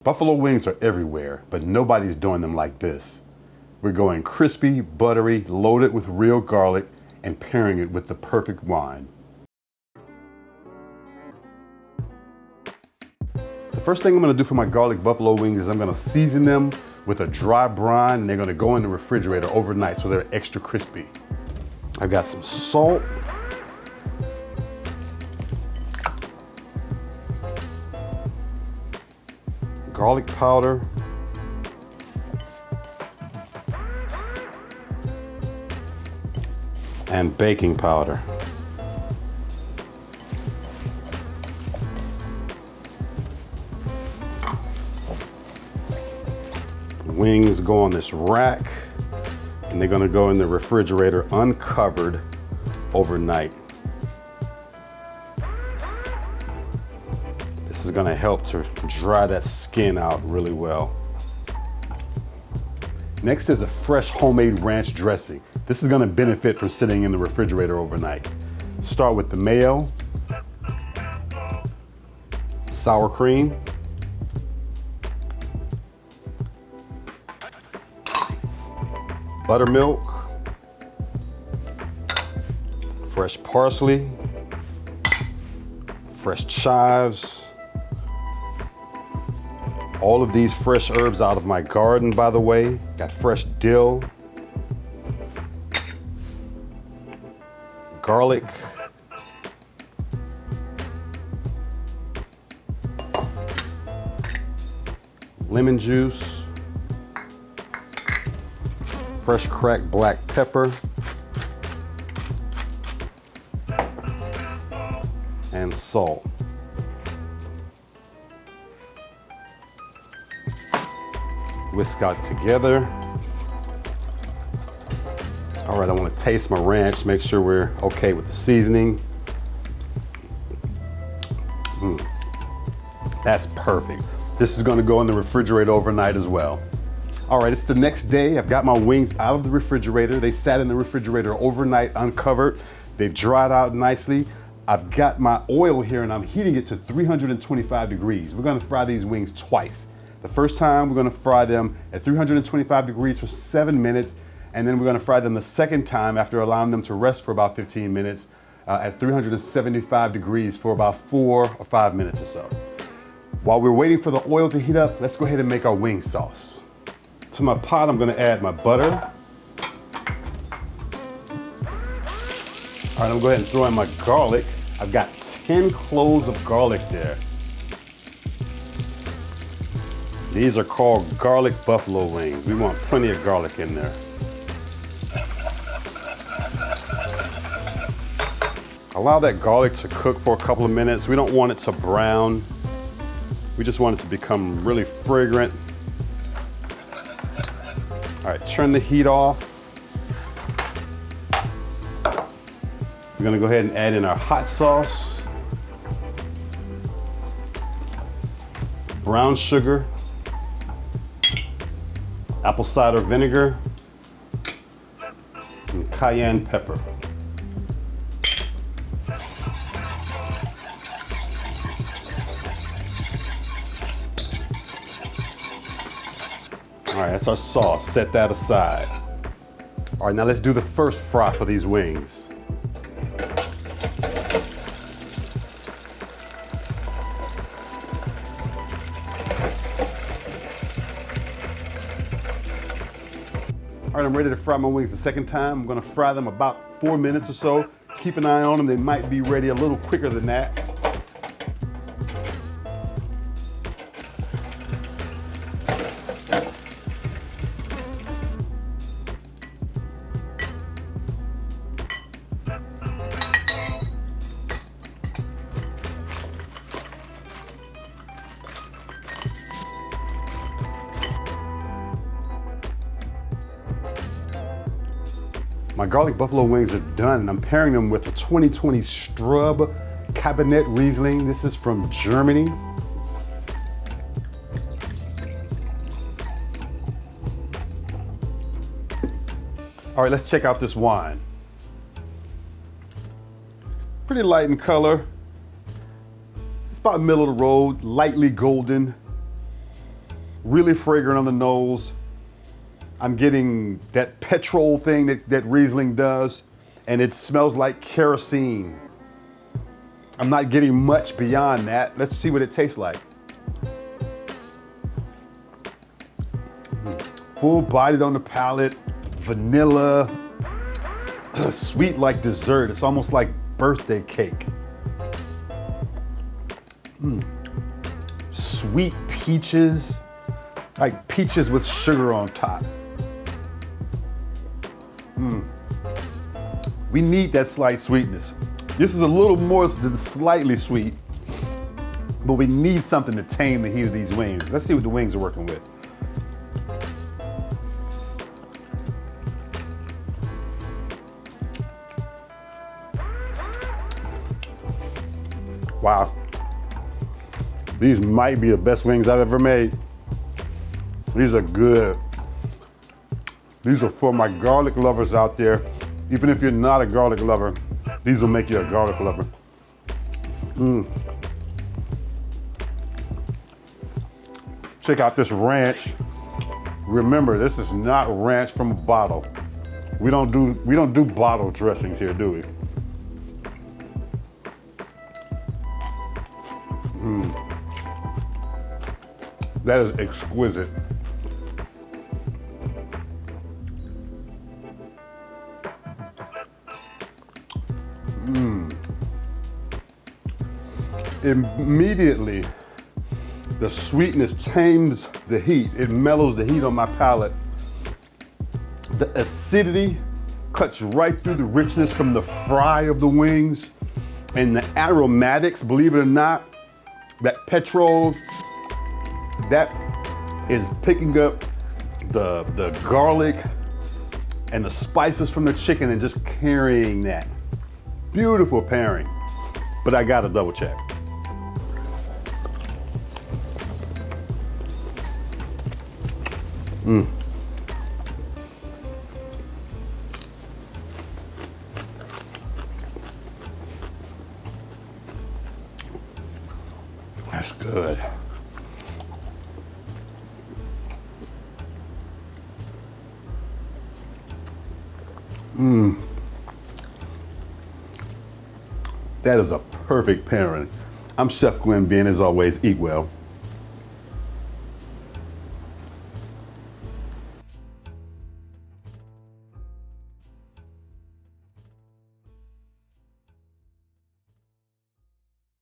Buffalo wings are everywhere, but nobody's doing them like this. We're going crispy, buttery, loaded with real garlic, and pairing it with the perfect wine. The first thing I'm gonna do for my garlic buffalo wings is I'm gonna season them with a dry brine, and they're gonna go in the refrigerator overnight so they're extra crispy. I've got some salt, garlic powder, and baking powder. Wings go on this rack, and they're gonna go in the refrigerator uncovered overnight. This is gonna help to dry that skin out really well. Next is the fresh homemade ranch dressing. This is gonna benefit from sitting in the refrigerator overnight. Start with the mayo, sour cream, buttermilk, fresh parsley, fresh chives. All of these fresh herbs out of my garden, by the way. Got fresh dill, garlic, lemon juice, fresh cracked black pepper, and salt. Whisk out together. All right, I want to taste my ranch, make sure we're okay with the seasoning. That's perfect. This is going to go in the refrigerator overnight as well. All right, it's the next day. I've got my wings out of the refrigerator. They sat in the refrigerator overnight uncovered. They've dried out nicely. I've got my oil here and I'm heating it to 325 degrees. We're gonna fry these wings twice. The first time we're gonna fry them at 325 degrees for 7 minutes, and then we're gonna fry them the second time after allowing them to rest for about 15 minutes at 375 degrees for about 4 or 5 minutes or so. While we're waiting for the oil to heat up, let's go ahead and make our wing sauce. To my pot, I'm gonna add my butter. All right, I'm gonna go ahead and throw in my garlic. I've got 10 cloves of garlic there. These are called garlic buffalo wings. We want plenty of garlic in there. Allow that garlic to cook for a couple of minutes. We don't want it to brown. We just want it to become really fragrant. All right, turn the heat off. We're gonna go ahead and add in our hot sauce, brown sugar, apple cider vinegar, and cayenne pepper. All right, that's our sauce. Set that aside. All right, now let's do the first fry for these wings. All right, I'm ready to fry my wings the second time. I'm gonna fry them about 4 minutes or so. Keep an eye on them. They might be ready a little quicker than that. My garlic buffalo wings are done, and I'm pairing them with a 2020 Strub Cabernet Riesling. This is from Germany. All right, let's check out this wine. Pretty light in color. It's about middle of the road, lightly golden. really fragrant on the nose. I'm getting that petrol thing that Riesling does, and it smells like kerosene. I'm not getting much beyond that. Let's see what it tastes like. Full bodied on the palate, vanilla, sweet like dessert. It's almost like birthday cake. Sweet peaches, like peaches with sugar on top. We need that slight sweetness. This is a little more than slightly sweet, but we need something to tame the heat of these wings. Let's see what the wings are working with. Wow. These might be the best wings I've ever made. These are good. These are for my garlic lovers out there. Even if you're not a garlic lover, these will make you a garlic lover. Check out this ranch. Remember, this is not ranch from a bottle. We don't do bottle dressings here, do we? That is exquisite. Immediately, the sweetness tames the heat. It mellows the heat on my palate. The acidity cuts right through the richness from the fry of the wings. And the aromatics, believe it or not, that petrol, that is picking up the garlic and the spices from the chicken and just carrying that. Beautiful pairing. But I gotta double check. That's good. That is a perfect pairing. I'm Chef Gwen Bien, as always, eat well.